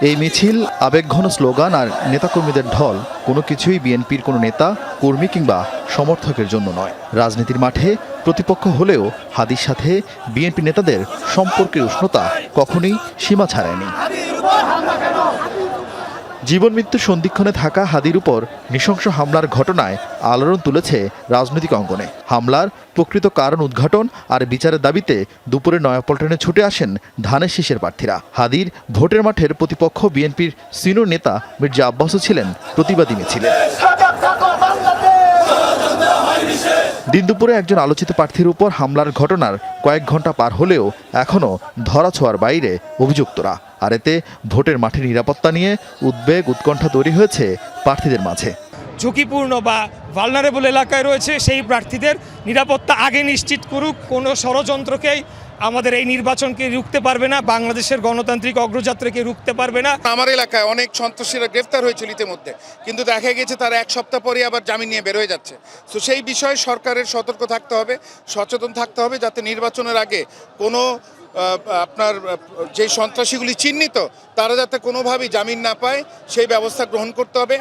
এই মিছিল, আবেগঘন স্লোগান আর নেতাকর্মীদের ঢল কোনো কিছুই বিএনপির কোনো নেতা, কর্মী কিংবা সমর্থকের জন্য নয়। রাজনীতির মাঠে প্রতিপক্ষ হলেও হাদির সাথে বিএনপি নেতাদের সম্পর্কের উষ্ণতা কখনোই সীমা ছাড়েনি। জীবন মৃত্যুর সন্ধিক্ষণে থাকা হাদির উপর নৃশংস হামলার ঘটনায় আলোড়ন তুলেছে রাজনৈতিক অঙ্গনে। হামলার প্রকৃত কারণ উদ্ঘাটন আর বিচারের দাবিতে দুপুরে নয়াপল্টনে ছুটে আসেন ধানের শীষের প্রার্থীরা। হাদির ভোটের মাঠের প্রতিপক্ষ বিএনপির সিনিয়র নেতা মির্জা আব্বাসও ছিলেন প্রতিবাদী মিছিলে। দিন দুপুরে একজন আলোচিত প্রার্থীর উপর হামলার ঘটনার কয়েক ঘন্টা পার হলেও এখনও ধরাছোঁয়ার বাইরে অভিযুক্তরা। আর এতে ভোটের মাঠের নিরাপত্তা নিয়ে উদ্বেগ উৎকণ্ঠা তৈরি হয়েছে প্রার্থীদের মাঝে। ঝুঁকিপূর্ণ বা ভালনারেবল এলাকায় রয়েছে সেই প্রার্থীদের নিরাপত্তা আগে নিশ্চিত করুক। কোনো ষড়যন্ত্রকেই আমাদের এই নির্বাচনকে রুখতে পারবে না, বাংলাদেশের গণতান্ত্রিক অগ্রযাত্রাকে রুখতে পারবে না। আমার এলাকায় অনেক সন্ত্রাসীরা গ্রেফতার হয়েছিল ইতিমধ্যে, কিন্তু দেখা গেছে তারা এক সপ্তাহ পরে আবার জামিন নিয়ে বের হয়ে যাচ্ছে। তো সেই বিষয়ে সরকারের সতর্ক থাকতে হবে, সচেতন থাকতে হবে, যাতে নির্বাচনের আগে কোনো আপনার যে সন্ত্রাসীগুলি চিহ্নিত তারা যাতে কোনোভাবেই জামিন না পায় সেই ব্যবস্থা গ্রহণ করতে হবে।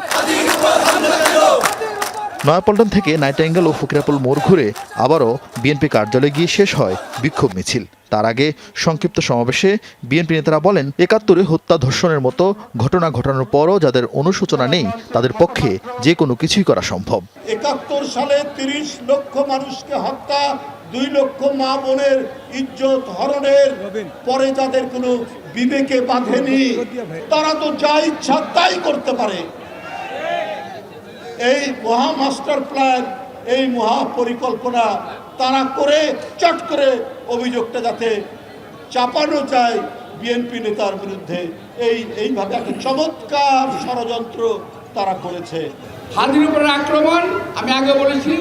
নয়াপল্টন থেকে নাইটাঙ্গেল ও ফকিরাপুল মোড় ঘুরে আবারও বিএনপি কার্যালয়ে গিয়ে শেষ হয় বিক্ষোভ মিছিল। তার আগে সংক্ষিপ্ত সমাবেশে বিএনপি নেতারা বলেন, ৭১-এ হত্যা ধর্ষণের মতো ঘটনা ঘটানোর পরও যাদের অনুশোচনা নেই তাদের পক্ষে যে কোনো কিছুই করা সম্ভব। ৭১ সালে ৩০ লক্ষ মানুষকে হত্যা, ২ লক্ষ মা বোনের ইজ্জত হরণের পরে যাদের কোনো বিবেকে বাঁধেনি, তারা তো যা ইচ্ছা তাই করতে পারে। এই মহা মাস্টার প্ল্যান, এই মহা পরিকল্পনা তারা করে চট করে অভিযোগটা যাতে চাপানো যায় বিএনপি নেতার বিরুদ্ধে, এইভাবে একটা চমৎকার ষড়যন্ত্র তারা করেছে। হাদির উপর আক্রমণ, আমি আগে বলেছি,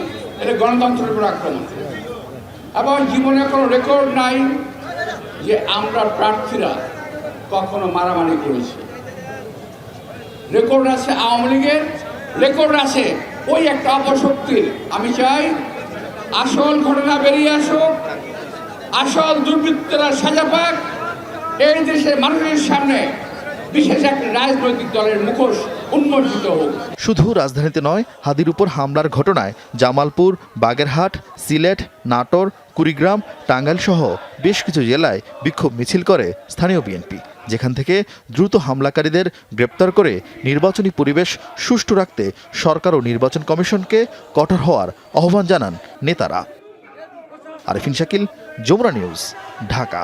এটা গণতন্ত্রের উপর আক্রমণ। এবং জীবনে কোনো রেকর্ড নাই যে আমরা প্রার্থীরা কখনো মারামারি করেছি। রেকর্ড আছে আওয়ামী লীগের, রেকর্ড আছে ওই একটা অপশক্তির। আমি চাই আসল ঘটনা বেরিয়ে আসুক, আসল দুর্বৃত্তরা সাজা পাক, এই দেশের মানুষের সামনে বিশেষ একটা রাজনৈতিক দলের মুখোশ উন্মোচিত হোক। শুধু রাজধানীতে নয়, হাদির উপর হামলার ঘটনায় জামালপুর, বাগেরহাট, সিলেট, নাটোর, কুড়িগ্রাম, টাঙ্গাইল সহ বেশ কিছু জেলায় বিক্ষোভ মিছিল করে স্থানীয় বিএনপি, যেখান থেকে দ্রুত হামলাকারীদের গ্রেপ্তার করে নির্বাচনী পরিবেশ সুষ্ঠু রাখতে সরকার ও নির্বাচন কমিশনকে কঠোর হওয়ার আহ্বান জানান নেতারা। আরেফিন শাকিল, যমুনা নিউজ, ঢাকা।